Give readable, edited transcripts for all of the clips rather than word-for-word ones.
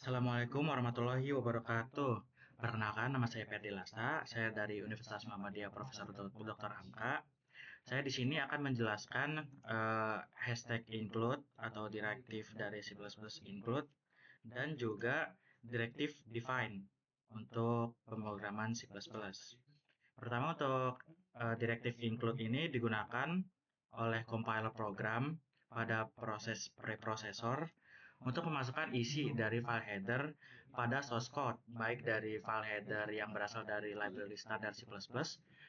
Assalamualaikum warahmatullahi wabarakatuh. Perkenalkan, nama saya Ferdi Lasta. Saya dari Universitas Muhammadiyah Profesor Dr. Hamka. Saya di sini akan menjelaskan hashtag include atau direktif dari C++ include dan juga direktif define untuk pemrograman C++. Pertama, untuk direktif include ini digunakan oleh compiler program pada proses preprosesor untuk memasukkan isi dari file header pada source code, baik dari file header yang berasal dari library standar C++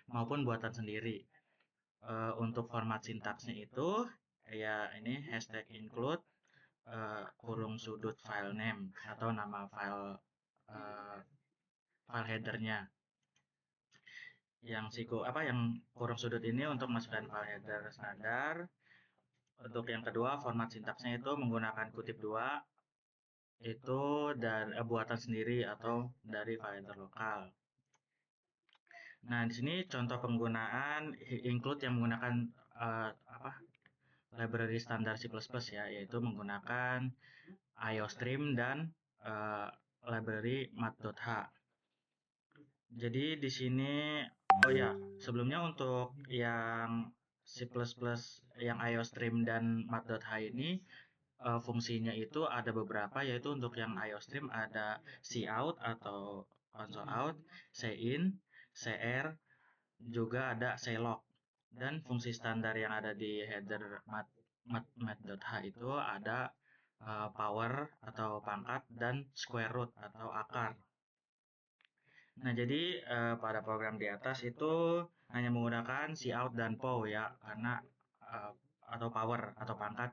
maupun buatan sendiri. Untuk format sintaksnya itu, ya ini hashtag include kurung sudut file name atau nama uh, file headernya. Yang kurung sudut ini untuk masukkan file header standar. Untuk yang kedua, format sintaksnya itu menggunakan kutip dua, itu dari buatan sendiri atau dari file header lokal. Nah, di sini contoh penggunaan include yang menggunakan library standar C++ ya, yaitu menggunakan IOStream dan library mat.h. Jadi di sini sebelumnya untuk yang C++ yang IOStream dan mat.h ini fungsinya itu ada beberapa, yaitu untuk yang IOStream ada cout atau console out, cin, cr, juga ada clog. Dan fungsi standar yang ada di header mat.h itu ada power atau pangkat dan square root atau akar. Nah, jadi pada program di atas itu hanya menggunakan cout dan pow ya, karena atau power atau pangkat,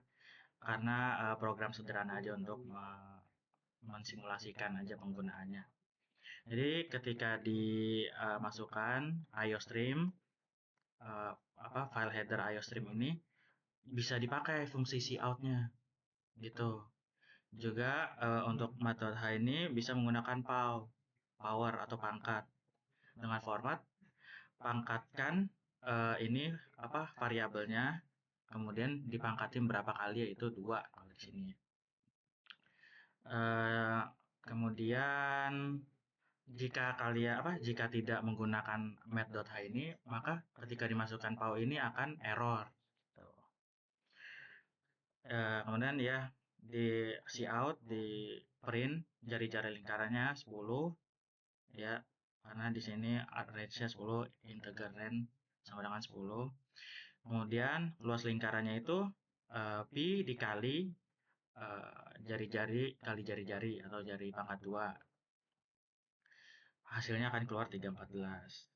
karena program sederhana aja untuk mensimulasikan aja penggunaannya. Jadi ketika dimasukkan IOStream, file header IOStream ini bisa dipakai fungsi cout-nya gitu. Juga untuk mat.h ini bisa menggunakan power atau pangkat dengan format pangkatkan ini variabelnya, kemudian dipangkatin berapa kali, yaitu 2 kalau di sini. Kemudian jika tidak menggunakan mat.h ini, maka ketika dimasukkan pow ini akan error. Kemudian ya di cout di print jari-jari lingkarannya 10 ya, karena di sini range-nya 10, integer range sama dengan 10. Kemudian luas lingkarannya itu pi dikali jari-jari kali jari-jari atau jari pangkat 2. Hasilnya akan keluar 314.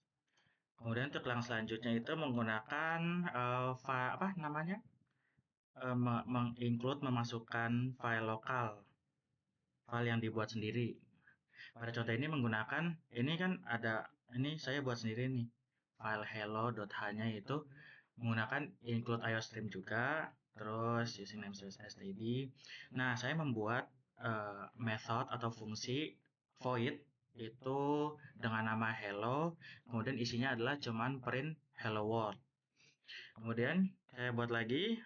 Kemudian untuk yang selanjutnya itu menggunakan memasukkan file lokal, file yang dibuat sendiri. Pada contoh ini menggunakan, ini saya buat sendiri nih, file hello.h-nya itu menggunakan include IOStream juga, terus using namespace std. Nah, saya membuat method atau fungsi void itu dengan nama hello, kemudian isinya adalah cuman print hello world. Kemudian saya buat lagi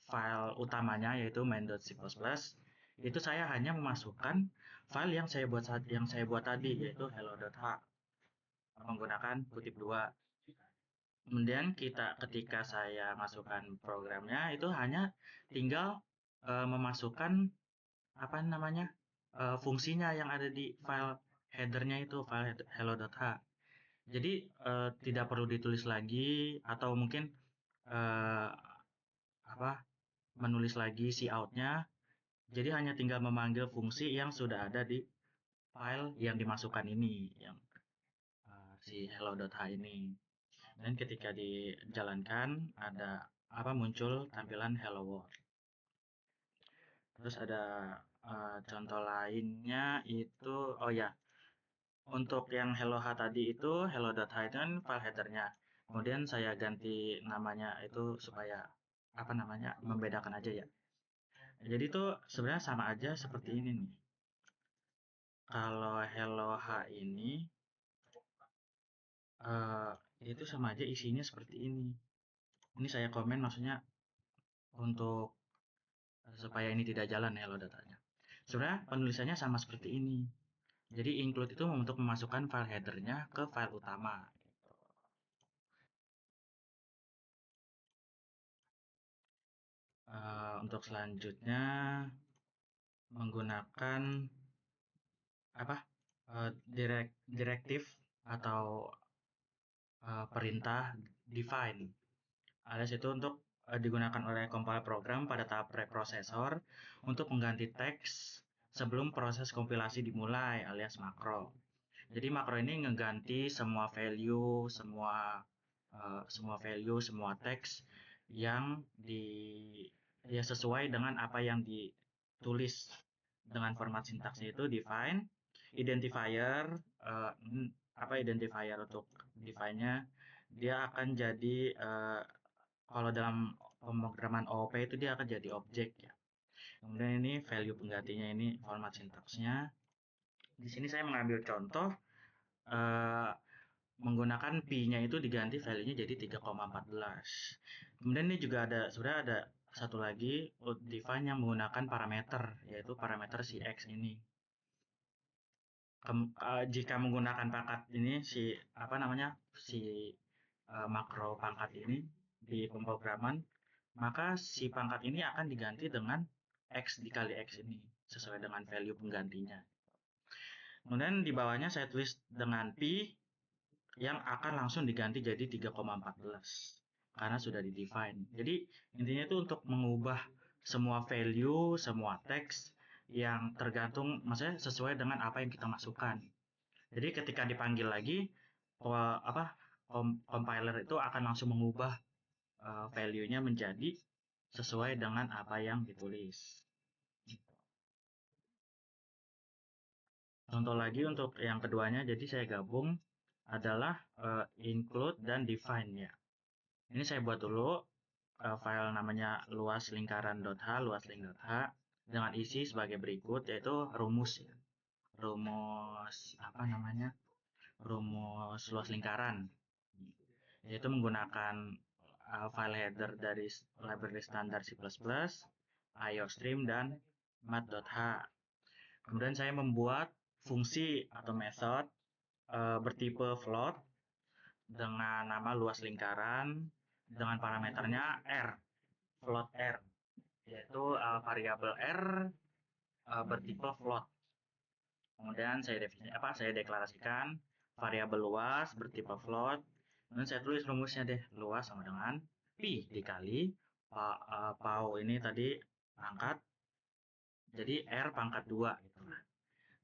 file utamanya, yaitu main.c++. Itu saya hanya memasukkan file yang saya buat tadi, yaitu hello.h menggunakan kutip 2. Kemudian ketika saya masukkan programnya, itu hanya tinggal memasukkan fungsinya yang ada di file headernya, itu file hello.h. Jadi tidak perlu ditulis lagi, atau mungkin menulis lagi cout-nya. Jadi hanya tinggal memanggil fungsi yang sudah ada di file yang dimasukkan ini, yang si hello.h ini. Dan ketika dijalankan ada muncul tampilan hello world. Terus ada contoh lainnya itu, untuk yang hello.h tadi itu hello.h itu kan file headernya. Kemudian saya ganti namanya itu supaya membedakan aja ya. Jadi itu sebenarnya sama aja seperti ini nih. Kalau hello.h ini itu sama aja isinya seperti ini. Ini saya komen maksudnya untuk supaya ini tidak jalan hello datanya. Sebenarnya penulisannya sama seperti ini. Jadi include itu untuk memasukkan file headernya ke file utama. Untuk selanjutnya menggunakan apa direktif atau perintah define, alias itu untuk digunakan oleh compiler program pada tahap preprosesor untuk mengganti teks sebelum proses kompilasi dimulai, alias makro. Jadi makro ini ngeganti semua value, semua teks yang ya sesuai dengan apa yang ditulis dengan format sintaksnya itu define, identifier, uh, identifier untuk define-nya dia akan jadi kalau dalam pemrograman OOP itu dia akan jadi objek ya. Kemudian ini value penggantinya ini format sintaksnya. Di sini saya mengambil contoh uh, menggunakan P-nya itu diganti value-nya jadi 3,14. Kemudian ini juga sebenarnya ada satu lagi define yang menggunakan parameter, yaitu parameter si X ini. Jika menggunakan pangkat ini si makro pangkat ini di pemrograman, maka si pangkat ini akan diganti dengan X dikali X ini sesuai dengan value penggantinya. Kemudian di bawahnya saya tulis dengan P yang akan langsung diganti jadi 3,14 karena sudah di define. Jadi intinya itu untuk mengubah semua value, semua teks yang tergantung, maksudnya sesuai dengan apa yang kita masukkan. Jadi ketika dipanggil lagi, compiler itu akan langsung mengubah value-nya menjadi sesuai dengan apa yang ditulis. Contoh lagi untuk yang keduanya, jadi saya gabung adalah include dan define ya. Ini saya buat dulu file namanya luaslingkaran.h dengan isi sebagai berikut, yaitu rumus ya. Rumus luas lingkaran, yaitu menggunakan file header dari library standar C++, IOStream, dan math.h. Kemudian saya membuat fungsi atau method bertipe float dengan nama luas lingkaran dengan parameternya R, float R, yaitu variabel R bertipe float. Kemudian saya deklarasikan variabel luas bertipe float. Kemudian saya tulis rumusnya deh, luas sama dengan pi dikali pau ini tadi pangkat, jadi R pangkat 2 gitu.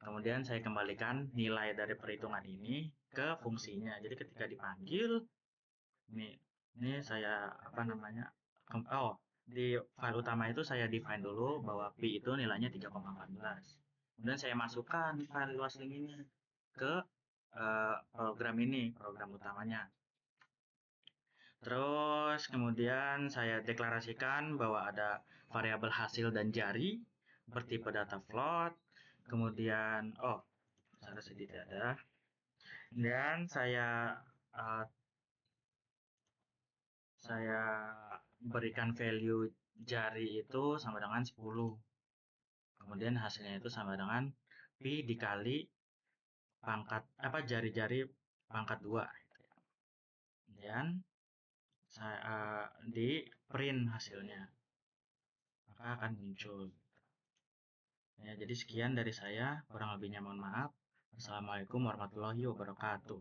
Kemudian saya kembalikan nilai dari perhitungan ini ke fungsinya. Jadi ketika dipanggil, ini saya di file utama itu saya define dulu bahwa pi itu nilainya 3,14. Kemudian saya masukkan file luas link ini ke program utamanya. Terus kemudian saya deklarasikan bahwa ada variabel hasil dan jari bertipe data float. Kemudian seharusnya tidak ada. Dan saya berikan value jari itu sama dengan 10. Kemudian hasilnya itu sama dengan pi dikali jari-jari pangkat 2. Kemudian di print hasilnya, maka akan muncul. Ya, jadi sekian dari saya, kurang lebihnya mohon maaf. Assalamualaikum warahmatullahi wabarakatuh.